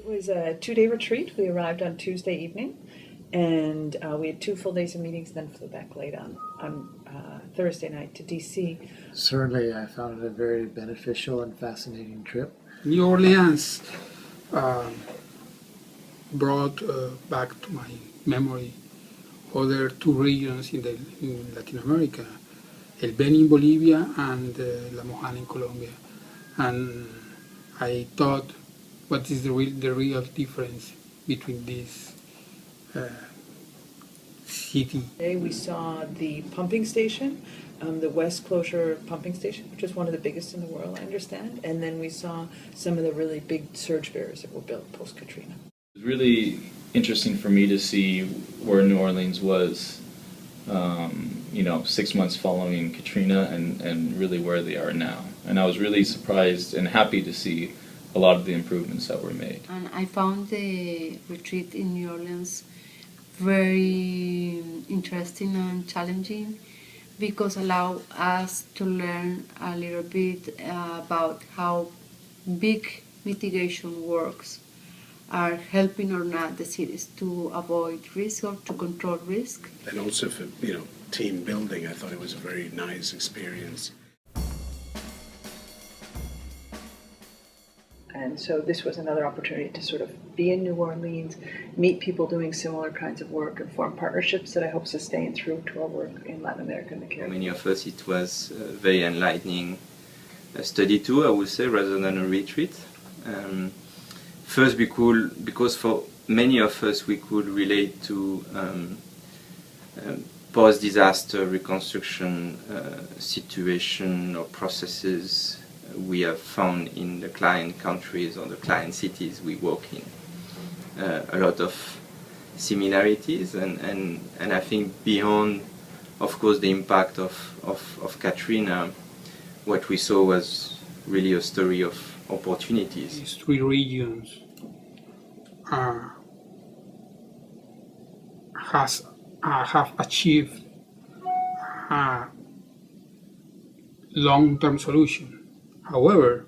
was a 2-day retreat. We arrived on Tuesday evening, and we had 2 full days of meetings, then flew back late on Thursday night to DC. Certainly, I found it a very beneficial and fascinating trip. New Orleans brought back to my memory other 2 regions in Latin America, El Beni in Bolivia and La Mojana in Colombia. And I thought, what is the real difference between these cities? Today we saw the pumping station, the West Closure pumping station, which is one of the biggest in the world, I understand. And then we saw some of the really big surge barriers that were built post-Katrina. It was really interesting for me to see where New Orleans was, 6 months following Katrina and really where they are now. And I was really surprised and happy to see a lot of the improvements that were made. And I found the retreat in New Orleans very interesting and challenging because allow us to learn a little bit about how big mitigation works are helping or not the cities to avoid risk or to control risk. And also for team building, I thought it was a very nice experience. And so this was another opportunity to sort of be in New Orleans, meet people doing similar kinds of work, and form partnerships that I hope sustain through to our work in Latin America and the Caribbean. For many of us it was a very enlightening study tour, I would say, rather than a retreat. First, because for many of us we could relate to post-disaster reconstruction situation or processes we have found in the client countries or the client cities we work in. A lot of similarities and I think beyond, of course, the impact of Katrina, what we saw was really a story of opportunities. These 3 regions have achieved a long-term solution. However,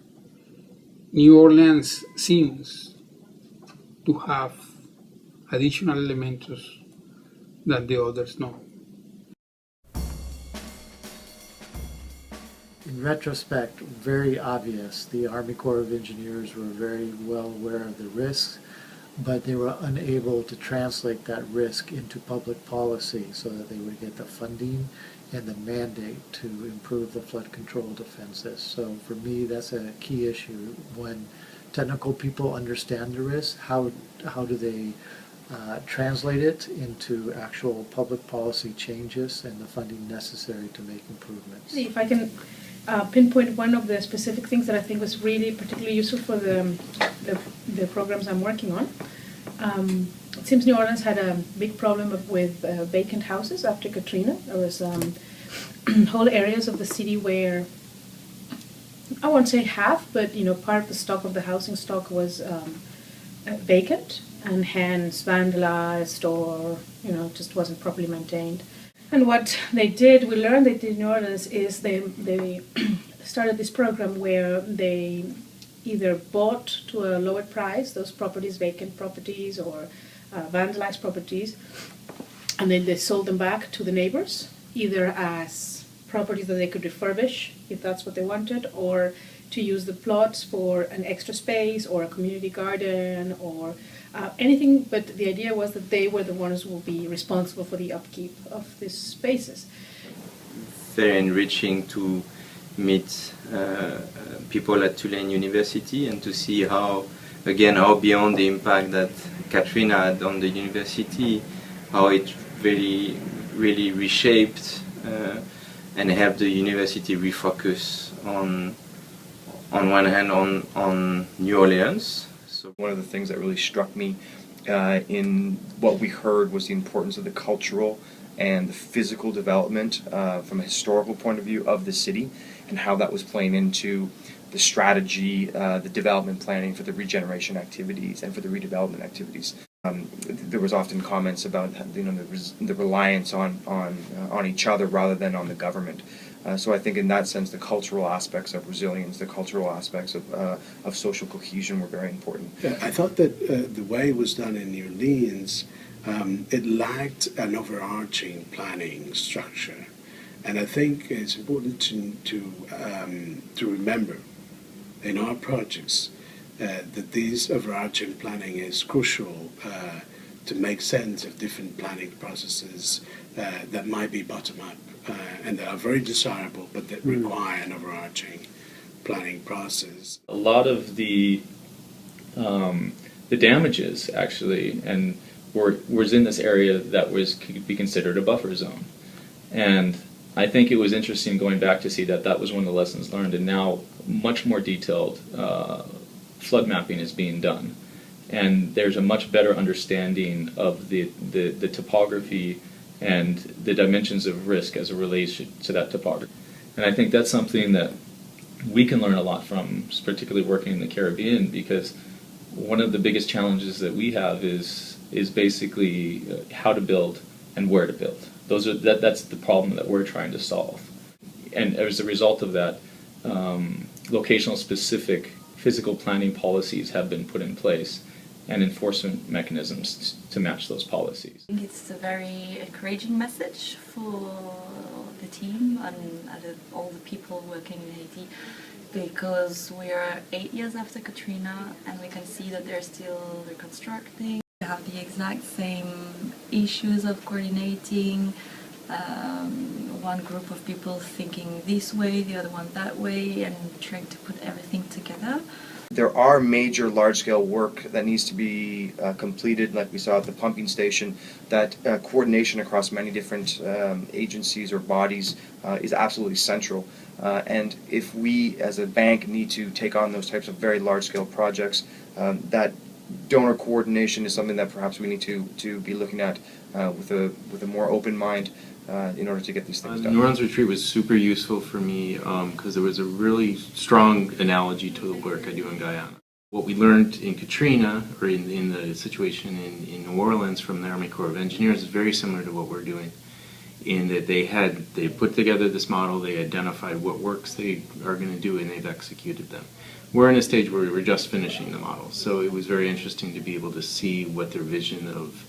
New Orleans seems to have additional elements that the others know. In retrospect, very obvious, the Army Corps of Engineers were very well aware of the risks, but they were unable to translate that risk into public policy so that they would get the funding and the mandate to improve the flood control defenses. So for me, that's a key issue. When technical people understand the risk, how do they translate it into actual public policy changes and the funding necessary to make improvements? If I can pinpoint one of the specific things that I think was really particularly useful for the programs I'm working on. It seems New Orleans had a big problem with vacant houses after Katrina. There was whole areas of the city where, I won't say half, but part of the stock of the housing stock was vacant and hence vandalized or just wasn't properly maintained. And what they learned they did in New Orleans is they started this program where they either bought to a lower price those properties, vacant properties or vandalized properties, and then they sold them back to the neighbors, either as properties that they could refurbish if that's what they wanted, or to use the plots for an extra space or a community garden or anything, but the idea was that they were the ones who will be responsible for the upkeep of these spaces. Very enriching to meet people at Tulane University and to see how beyond the impact that Katrina had on the university, how it really reshaped and helped the university refocus on one hand on New Orleans. So one of the things that really struck me in what we heard was the importance of the cultural and the physical development from a historical point of view of the city and how that was playing into the strategy, the development planning for the regeneration activities and for the redevelopment activities. There was often comments about the reliance on each other rather than on the government. So I think in that sense, the cultural aspects of resilience, the cultural aspects of social cohesion were very important. Yeah, I thought that the way it was done in New Orleans, it lacked an overarching planning structure. And I think it's important to remember in our projects that this overarching planning is crucial to make sense of different planning processes that might be bottom-up and that are very desirable, but that require an overarching planning process. A lot of the damages actually, and was in this area that could be considered a buffer zone, and I think it was interesting going back to see that was one of the lessons learned, and now much more detailed flood mapping is being done, and there's a much better understanding of the topography and the dimensions of risk as it relates to that topography. And I think that's something that we can learn a lot from, particularly working in the Caribbean, because one of the biggest challenges that we have is basically how to build and where to build. That's the problem that we're trying to solve. And as a result of that, locational specific physical planning policies have been put in place and enforcement mechanisms to match those policies. I think it's a very encouraging message for the team and all the people working in Haiti, because we are 8 years after Katrina and we can see that they're still reconstructing. We have the exact same issues of coordinating, one group of people thinking this way, the other one that way, and trying to put everything together. There are major large-scale work that needs to be completed, like we saw at the pumping station, that coordination across many different agencies or bodies is absolutely central. And if we as a bank need to take on those types of very large-scale projects, that donor coordination is something that perhaps we need to be looking at with a more open mind in order to get these things done. New Orleans retreat was super useful for me because there was a really strong analogy to the work I do in Guyana. What we learned in Katrina, or in the situation in New Orleans from the Army Corps of Engineers, is very similar to what we're doing, in that they put together this model, they identified what works they are going to do, and they've executed them. We're in a stage where we're just finishing the model, so it was very interesting to be able to see what their vision of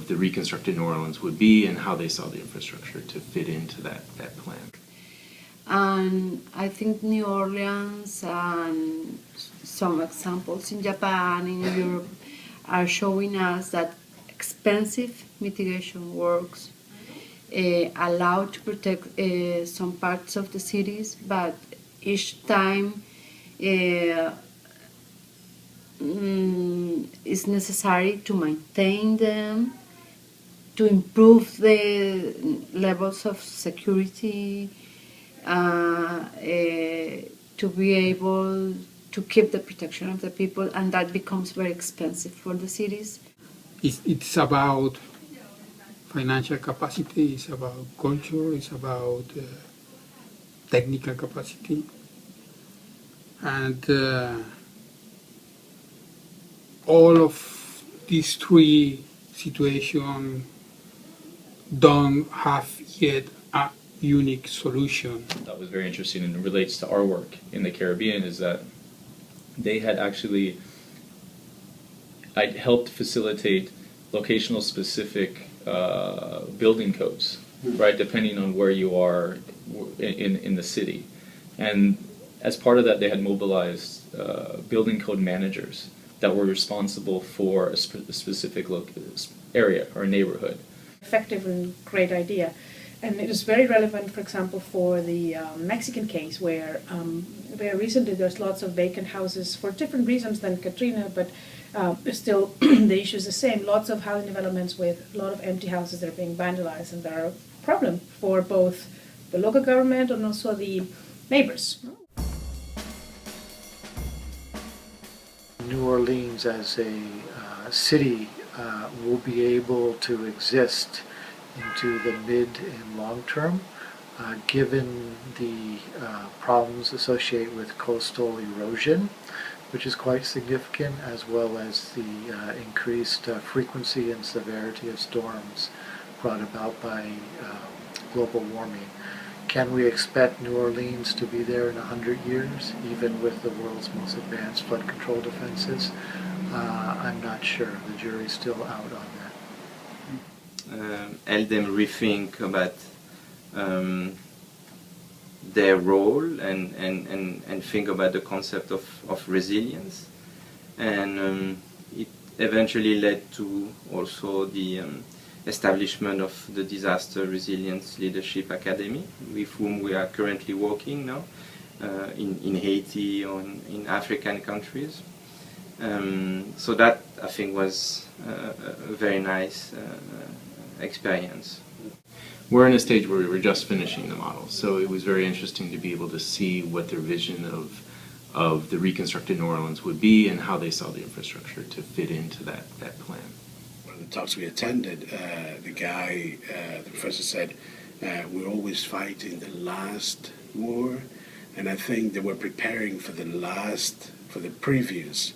the reconstructed New Orleans would be and how they saw the infrastructure to fit into that plan. And I think New Orleans and some examples in Japan, in Europe, are showing us that expensive mitigation works allow to protect some parts of the cities, but each time is necessary to maintain them, to improve the levels of security, to be able to keep the protection of the people, and that becomes very expensive for the cities. It's about financial capacity, it's about culture, it's about technical capacity, and all of these three situations don't have yet a unique solution. That was very interesting and relates to our work in the Caribbean, is that they had actually helped facilitate locational specific building codes, right, depending on where you are in the city. And as part of that, they had mobilized building code managers that were responsible for a specific area or neighborhood. Effective and great idea. And it is very relevant, for example, for the Mexican case, where very recently there's lots of vacant houses for different reasons than Katrina, but still the issue is the same. Lots of housing developments with a lot of empty houses that are being vandalized, and they're a problem for both the local government and also the neighbors. New Orleans as a city will be able to exist into the mid and long term, given the problems associated with coastal erosion, which is quite significant, as well as the increased frequency and severity of storms brought about by global warming. can we expect New Orleans to be there in 100 years, even with the world's most advanced flood control defenses? I'm not sure. The jury's still out on that. Help them rethink about their role and think about the concept of resilience. And it eventually led to also the establishment of the Disaster Resilience Leadership Academy, with whom we are currently working now in Haiti or in African countries. So that, I think, was a very nice experience. We're in a stage where we were just finishing the model, so it was very interesting to be able to see what their vision of the reconstructed New Orleans would be and how they saw the infrastructure to fit into that plan. One of the talks we attended, the professor said, we're always fighting the last war, and I think they were preparing for the previous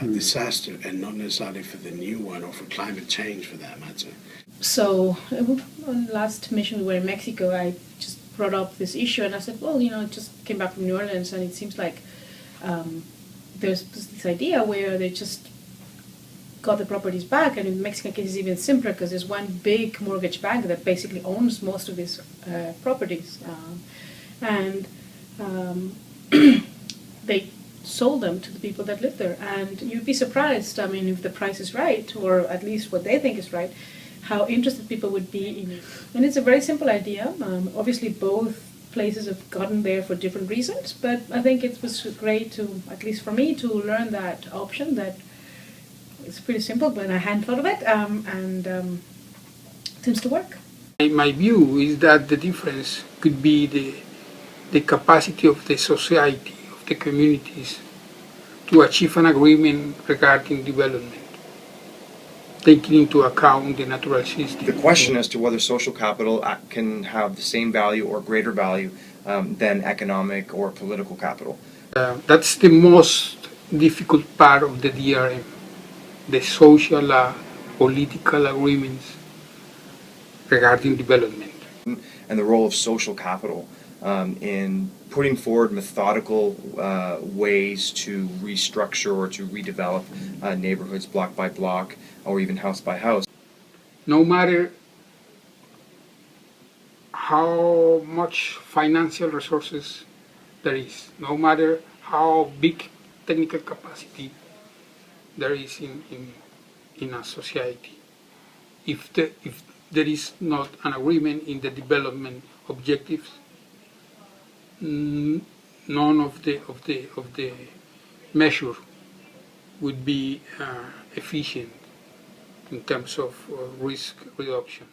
disaster and not necessarily for the new one or for climate change for that matter. So on the last mission we were in Mexico, I just brought up this issue and I said, well, I just came back from New Orleans and it seems like there's this idea where they just got the properties back, and in the Mexican case it's even simpler because there's one big mortgage bank that basically owns most of these properties. And they sold them to the people that live there. And you'd be surprised, if the price is right, or at least what they think is right, how interested people would be in it. And it's a very simple idea. Obviously both places have gotten there for different reasons, but I think it was great to, at least for me, to learn that option, that it's pretty simple, but I hadn't thought of it, and seems to work. My view is that the difference could be the capacity of the society, of the communities, to achieve an agreement regarding development, taking into account the natural system. The question as to whether social capital can have the same value or greater value than economic or political capital. That's the most difficult part of the DRM, the social, political agreements regarding development. And the role of social capital in putting forward methodical ways to restructure or to redevelop neighborhoods block by block or even house by house. No matter how much financial resources there is, no matter how big technical capacity there is in a society, if there is not an agreement in the development objectives, none of the measure would be efficient in terms of risk reduction.